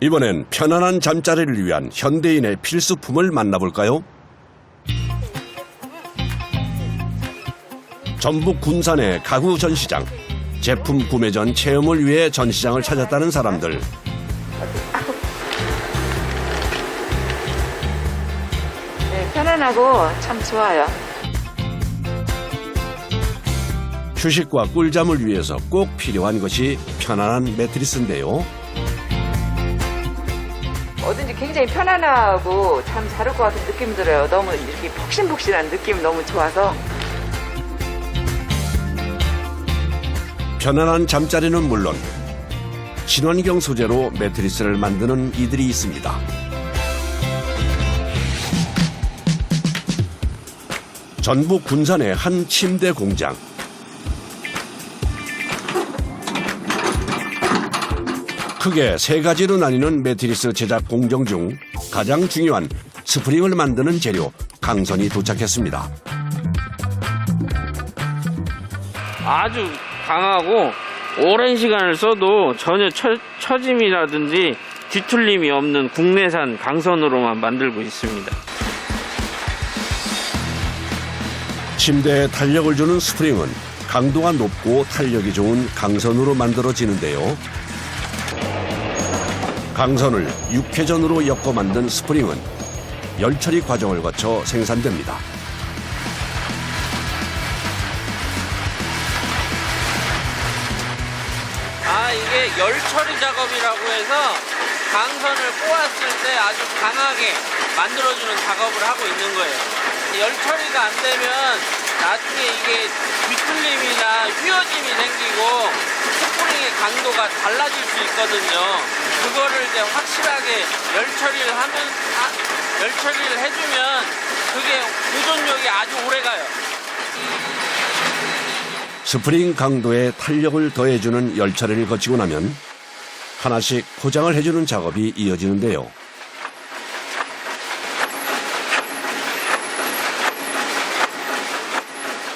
이번엔 편안한 잠자리를 위한 현대인의 필수품을 만나볼까요? 전북 군산의 가구 전시장. 제품 구매 전 체험을 위해 전시장을 찾았다는 사람들. 네, 편안하고 참 좋아요. 휴식과 꿀잠을 위해서 꼭 필요한 것이 편안한 매트리스인데요. 어딘지 굉장히 편안하고 잠 잘 올 것 같은 느낌 들어요. 너무 이렇게 폭신폭신한 느낌 너무 좋아서. 편안한 잠자리는 물론 친환경 소재로 매트리스를 만드는 이들이 있습니다. 전북 군산의 한 침대 공장. 크게 세 가지로 나뉘는 매트리스 제작 공정 중 가장 중요한 스프링을 만드는 재료 강선이 도착했습니다. 아주 강하고 오랜 시간을 써도 전혀 처짐이라든지 뒤틀림이 없는 국내산 강선으로만 만들고 있습니다. 침대에 탄력을 주는 스프링은 강도가 높고 탄력이 좋은 강선으로 만들어지는데요. 강선을 육회전으로 엮어 만든 스프링은 열 처리 과정을 거쳐 생산됩니다. 이게 열 처리 작업이라고 해서 강선을 꼬았을 때 아주 강하게 만들어주는 작업을 하고 있는 거예요. 열 처리가 안 되면 나중에 이게 뒤틀림이나 휘어짐이 생기고 스프링의 강도가 달라질 수 있거든요. 그거를 이제 확실하게 열 처리를 해주면 그게 보존력이 아주 오래 가요. 스프링 강도에 탄력을 더해주는 열 처리를 거치고 나면 하나씩 포장을 해주는 작업이 이어지는데요.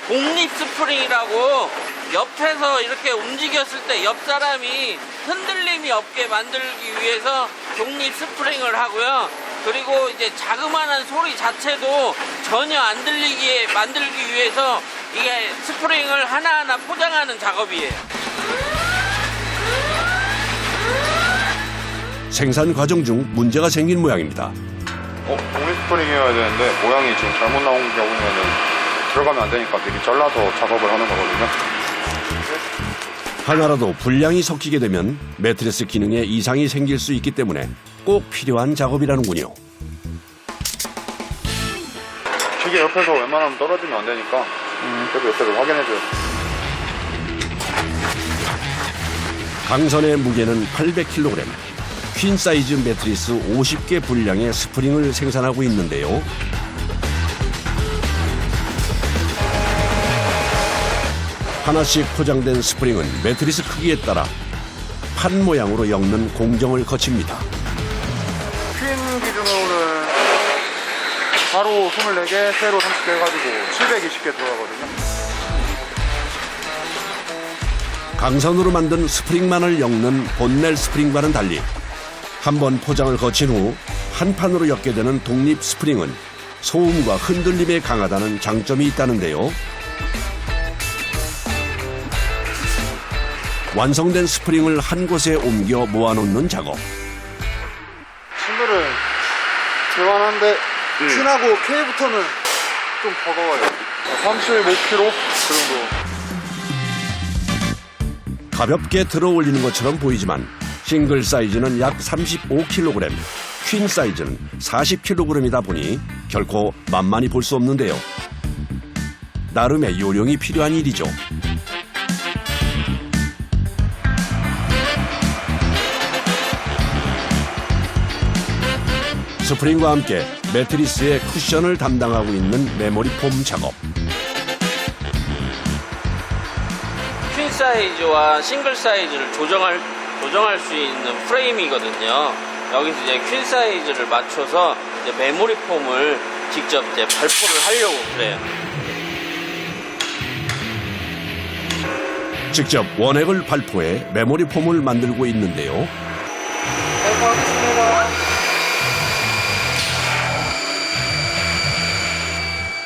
독립 스프링이라고 옆에서 이렇게 움직였을 때 옆 사람이 흔들림이 없게 만들기 위해서 독립 스프링을 하고요. 그리고 이제 자그마한 소리 자체도 전혀 안 들리게 만들기 위해서 이게 스프링을 하나하나 포장하는 작업이에요. 생산 과정 중 문제가 생긴 모양입니다. 독립 스프링이어야 되는데 모양이 지금 잘못 나온 경우에는 들어가면 안 되니까 미리 잘라서 작업을 하는 거거든요. 하나라도 불량이 섞이게 되면 매트리스 기능에 이상이 생길 수 있기 때문에 꼭 필요한 작업이라는군요. 기계 옆에서 웬만하면 떨어지면 안 되니까 그래도 옆에서 확인해줘요. 강선의 무게는 800kg. 퀸 사이즈 매트리스 50개 분량의 스프링을 생산하고 있는데요. 하나씩 포장된 스프링은 매트리스 크기에 따라 판 모양으로 엮는 공정을 거칩니다. 퀸 기준으로는 가로 24개, 세로 30개 해가지고 720개 들어가거든요. 강선으로 만든 스프링만을 엮는 본넬 스프링과는 달리 한번 포장을 거친 후 한 판으로 엮게 되는 독립 스프링은 소음과 흔들림에 강하다는 장점이 있다는데요. 완성된 스프링을 한 곳에 옮겨 모아놓는 작업. 친구는 교환한데 퀸하고 K부터는 좀 버거워요. 35kg 그 정도. 가볍게 들어 올리는 것처럼 보이지만 싱글 사이즈는 약 35kg, 퀸 사이즈는 40kg이다 보니 결코 만만히 볼 수 없는데요. 나름의 요령이 필요한 일이죠. 스프링과 함께 매트리스의 쿠션을 담당하고 있는 메모리 폼 작업. 퀸 사이즈와 싱글 사이즈를 조정할 수 있는 프레임이거든요. 여기서 이제 퀸 사이즈를 맞춰서 이제 메모리 폼을 직접 이제 발포를 하려고 그래요. 직접 원액을 발포해 메모리 폼을 만들고 있는데요. 발포하겠습니다.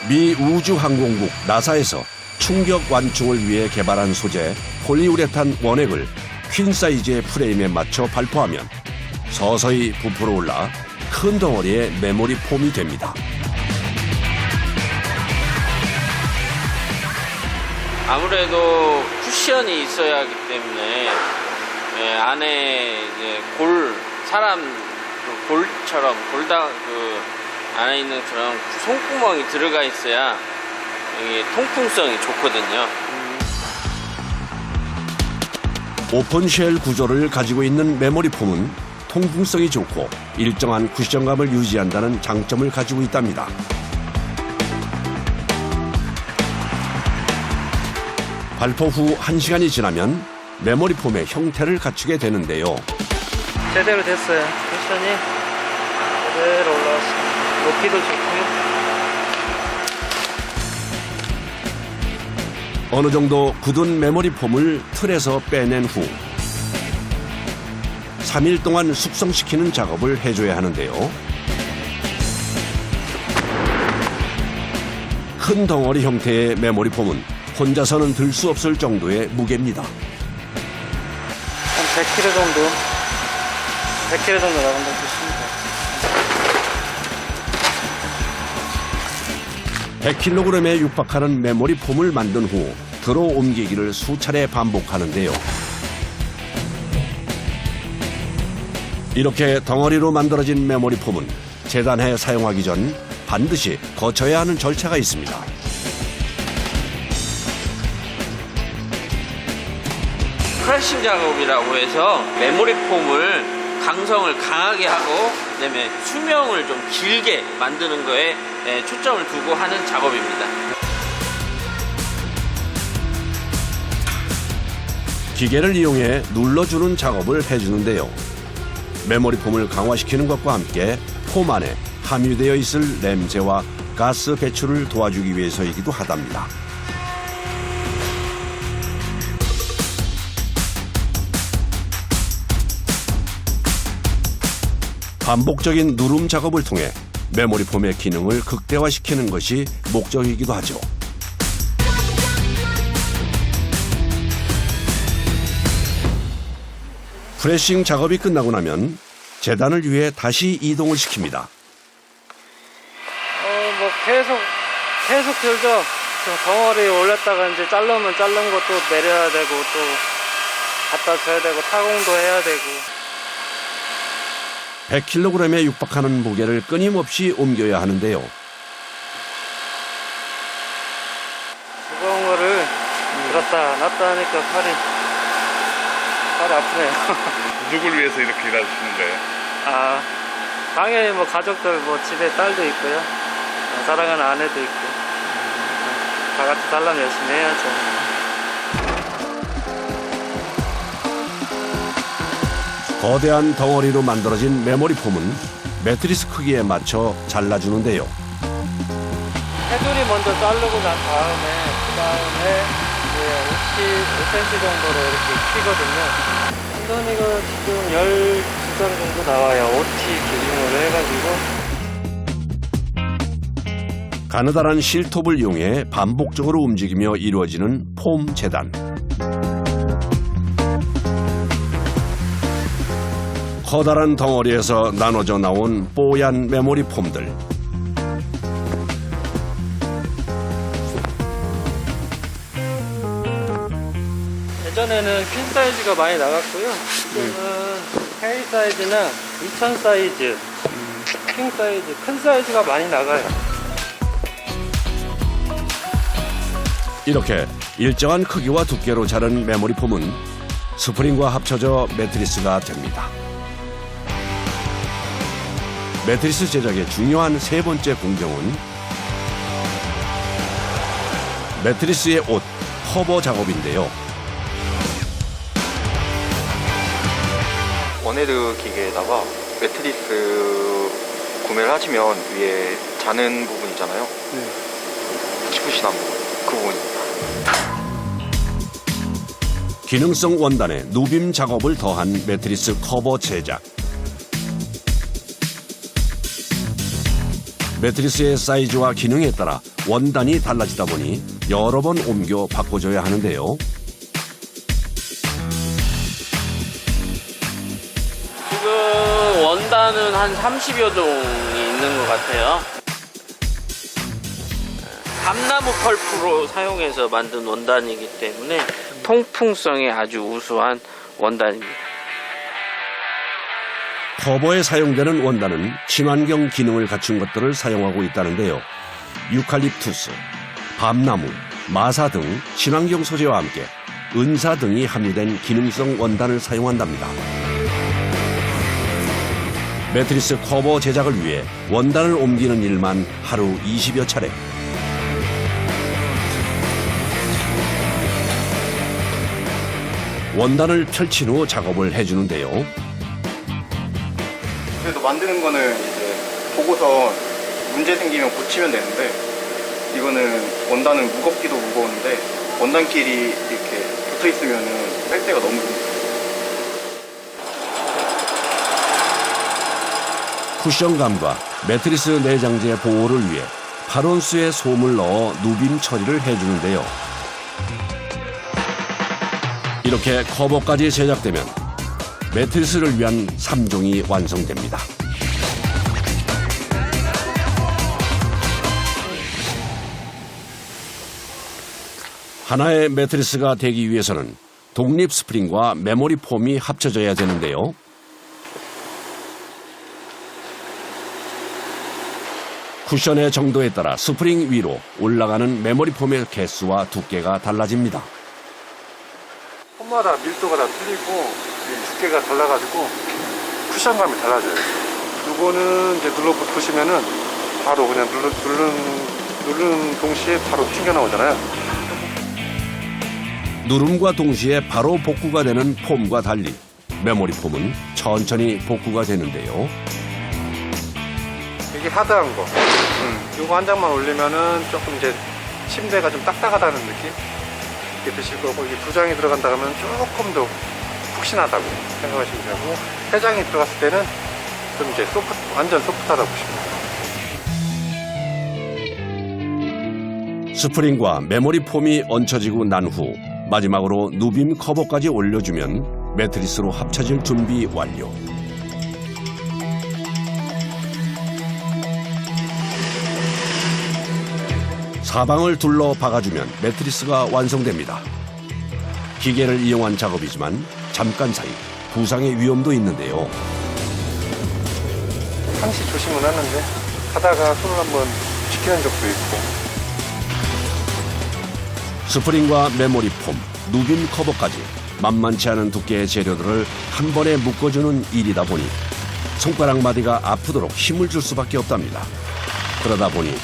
미 우주항공국 나사에서 충격 완충을 위해 개발한 소재 폴리우레탄 원액을 퀸 사이즈의 프레임에 맞춰 발포하면 서서히 부풀어 올라 큰 덩어리의 메모리 폼이 됩니다. 아무래도 쿠션이 있어야 하기 때문에 안에 이제 사람 골처럼 안에 있는 그런 손구멍이 들어가 있어야 이게 통풍성이 좋거든요. 오픈쉘 구조를 가지고 있는 메모리 폼은 통풍성이 좋고 일정한 쿠션감을 유지한다는 장점을 가지고 있답니다. 발포 후 1시간이 지나면 메모리 폼의 형태를 갖추게 되는데요. 제대로 됐어요. 쿠션이 제대로 올라왔어요. 높이도 좋고요. 어느 정도 굳은 메모리 폼을 틀에서 빼낸 후 3일 동안 숙성시키는 작업을 해줘야 하는데요. 큰 덩어리 형태의 메모리 폼은 혼자서는 들 수 없을 정도의 무게입니다. 한 100kg 정도. 100kg 정도 나간다고 보십니다. 100kg에 육박하는 메모리 폼을 만든 후 들어 옮기기를 수차례 반복하는데요. 이렇게 덩어리로 만들어진 메모리 폼은 재단해 사용하기 전 반드시 거쳐야 하는 절차가 있습니다. 크러싱 작업이라고 해서 메모리 폼을 강성을 강하게 하고 그다음에 수명을 좀 길게 만드는 거에 초점을 두고 하는 작업입니다. 기계를 이용해 눌러주는 작업을 해주는데요. 메모리 폼을 강화시키는 것과 함께 폼 안에 함유되어 있을 냄새와 가스 배출을 도와주기 위해서이기도 하답니다. 반복적인 누름 작업을 통해 메모리 폼의 기능을 극대화시키는 것이 목적이기도 하죠. 프레싱 작업이 끝나고 나면 재단을 위해 다시 이동을 시킵니다. 계속 들죠. 덩어리 올렸다가 이제 자르면 자른 것도 내려야 되고 또 갖다 줘야 되고 타공도 해야 되고. 100kg에 육박하는 무게를 끊임없이 옮겨야 하는데요. 무거운 거를 들었다 놨다 하니까 팔이 아프네요. 누굴 위해서 이렇게 일하시는 거예요? 당연히 뭐 가족들 집에 딸도 있고요. 사랑하는 아내도 있고. 다 같이 살려면 열심히 해야죠. 거대한 덩어리로 만들어진 메모리 폼은 매트리스 크기에 맞춰 잘라주는데요. 테두리 먼저 자르고 난 다음에 5cm 정도로 이렇게 피거든요. 이거 지금 12장 정도 나와요. OT 기준으로 해가지고. 가느다란 실톱을 이용해 반복적으로 움직이며 이루어지는 폼 재단. 커다란 덩어리에서 나눠져 나온 뽀얀 메모리 폼들. 예전에는 퀸 사이즈가 많이 나갔고요. 지금은 K 사이즈나 2000 사이즈, 킹 사이즈, 큰 사이즈가 많이 나가요. 이렇게 일정한 크기와 두께로 자른 메모리 폼은 스프링과 합쳐져 매트리스가 됩니다. 매트리스 제작의 중요한 세 번째 공정은 매트리스의 옷, 커버 작업인데요. 원헤드 기계에다가 매트리스 구매를 하시면 위에 자는 부분 있잖아요. 푸시한 부분, 그 부분입니다. 기능성 원단에 누빔 작업을 더한 매트리스 커버 제작. 매트리스의 사이즈와 기능에 따라 원단이 달라지다 보니 여러 번 옮겨 바꿔줘야 하는데요. 지금 원단은 한 30여 종이 있는 것 같아요. 감나무 펄프로 사용해서 만든 원단이기 때문에 통풍성이 아주 우수한 원단입니다. 커버에 사용되는 원단은 친환경 기능을 갖춘 것들을 사용하고 있다는데요. 유칼립투스, 밤나무, 마사 등 친환경 소재와 함께 은사 등이 함유된 기능성 원단을 사용한답니다. 매트리스 커버 제작을 위해 원단을 옮기는 일만 하루 20여 차례. 원단을 펼친 후 작업을 해주는데요. 그래도 만드는 거는 이제 보고서 문제 생기면 고치면 되는데, 이거는 원단은 무겁기도 무거운데 원단끼리 이렇게 붙어 있으면은 뺄 때가 너무 힘들어요. 쿠션감과 매트리스 내장재 보호를 위해 8온스의 솜을 넣어 누빔 처리를 해주는데요. 이렇게 커버까지 제작되면 매트리스를 위한 3종이 완성됩니다. 하나의 매트리스가 되기 위해서는 독립 스프링과 메모리 폼이 합쳐져야 되는데요. 쿠션의 정도에 따라 스프링 위로 올라가는 메모리 폼의 개수와 두께가 달라집니다. 폼마다 밀도가 다 틀리고 두께가 달라가지고 쿠션감이 달라져요. 이거는 이제 눌러보시면은 바로 그냥 누르는 동시에 바로 튕겨 나오잖아요. 누름과 동시에 바로 복구가 되는 폼과 달리 메모리 폼은 천천히 복구가 되는데요. 이게 하드한 거. 이거 한 장만 올리면은 조금 이제 침대가 좀 딱딱하다는 느낌? 이렇게 드실 거고, 이게 두 장이 들어간다 하면 조금 더 푹신하다고 생각하시면 되고, 세 장이 들어갔을 때는 좀 이제 완전 소프트하다고 보시면 돼요. 스프링과 메모리 폼이 얹혀지고 난 후 마지막으로 누빔 커버까지 올려주면 매트리스로 합쳐질 준비 완료. 사방을 둘러 박아주면 매트리스가 완성됩니다. 기계를 이용한 작업이지만 잠깐 사이 부상의 위험도 있는데요. 항시 조심은 하는데 하다가 손을 한번 지키는 적도 있고. 스프링과 메모리 폼, 누빔 커버까지 만만치 않은 두께의 재료들을 한 번에 묶어주는 일이다 보니 손가락 마디가 아프도록 힘을 줄 수밖에 없답니다. 그러다 보니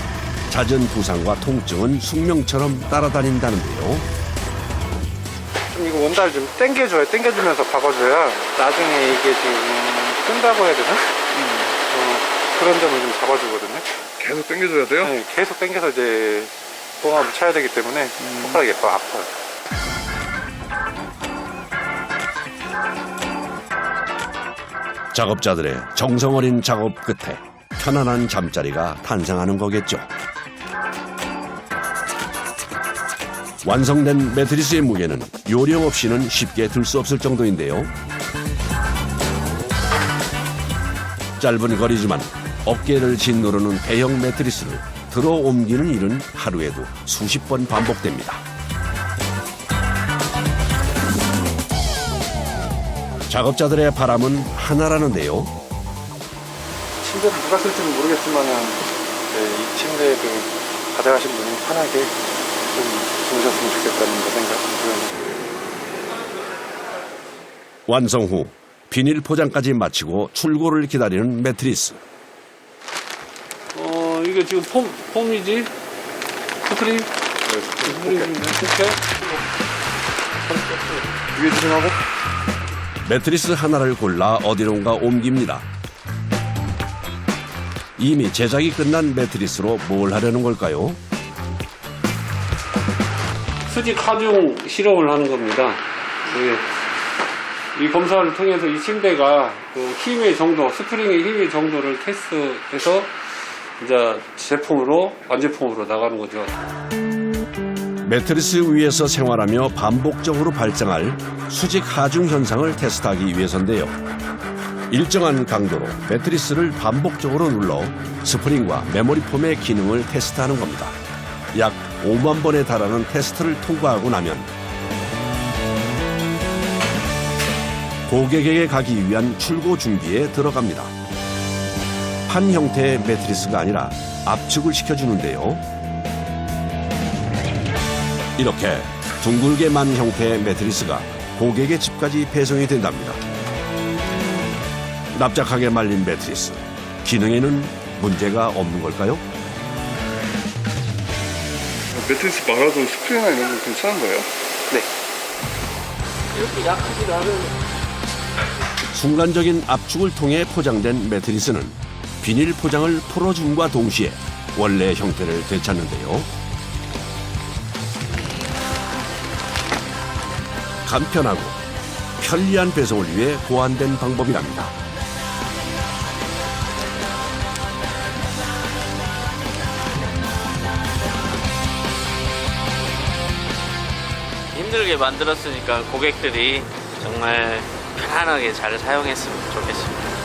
잦은 부상과 통증은 숙명처럼 따라다닌다는데요. 좀 이거 원단을 좀 당겨주면서 박아줘야 나중에 이게 좀 끈다고 해야 되나? 그런 점을 좀 잡아주거든요. 계속 당겨줘야 돼요? 네, 계속 당겨서 이제 봉합을 쳐야 되기 때문에 손가락이 아파요. 작업자들의 정성 어린 작업 끝에 편안한 잠자리가 탄생하는 거겠죠. 완성된 매트리스의 무게는 요령 없이는 쉽게 들 수 없을 정도인데요. 짧은 거리지만 어깨를 짓누르는 대형 매트리스를 들어 옮기는 일은 하루에도 수십 번 반복됩니다. 작업자들의 바람은 하나라는데요. 침대를 누가 쓸지는 모르겠지만 이 침대를 가져가신 분이 편하게 좀 주무셨으면 좋겠다는 생각이 들어요. 완성 후 비닐 포장까지 마치고 출고를 기다리는 매트리스. 이게 지금 폼이지? 스프링? 스프링인데? 위에 조심하고. 매트리스 하나를 골라 어디론가 옮깁니다. 이미 제작이 끝난 매트리스로 뭘 하려는 걸까요? 수직 하중 실험을 하는 겁니다. 이 검사를 통해서 이 침대가 그 힘의 정도, 스프링의 힘의 정도를 테스트해서 이제 제품으로 완제품으로 나가는 거죠. 매트리스 위에서 생활하며 반복적으로 발생할 수직 하중 현상을 테스트하기 위해서인데요. 일정한 강도로 매트리스를 반복적으로 눌러 스프링과 메모리 폼의 기능을 테스트하는 겁니다. 약 5만 번에 달하는 테스트를 통과하고 나면 고객에게 가기 위한 출고 준비에 들어갑니다. 판 형태의 매트리스가 아니라 압축을 시켜주는데요. 이렇게 둥글게 만 형태의 매트리스가 고객의 집까지 배송이 된답니다. 납작하게 말린 매트리스, 기능에는 문제가 없는 걸까요? 매트리스 말아도 스프링이나 이런 거 괜찮은 거예요? 이렇게 약하지가 않은. 순간적인 압축을 통해 포장된 매트리스는 비닐 포장을 풀어줌과 동시에 원래 형태를 되찾는데요. 간편하고 편리한 배송을 위해 고안된 방법이랍니다. 힘들게 만들었으니까 고객들이 정말 편안하게 잘 사용했으면 좋겠습니다.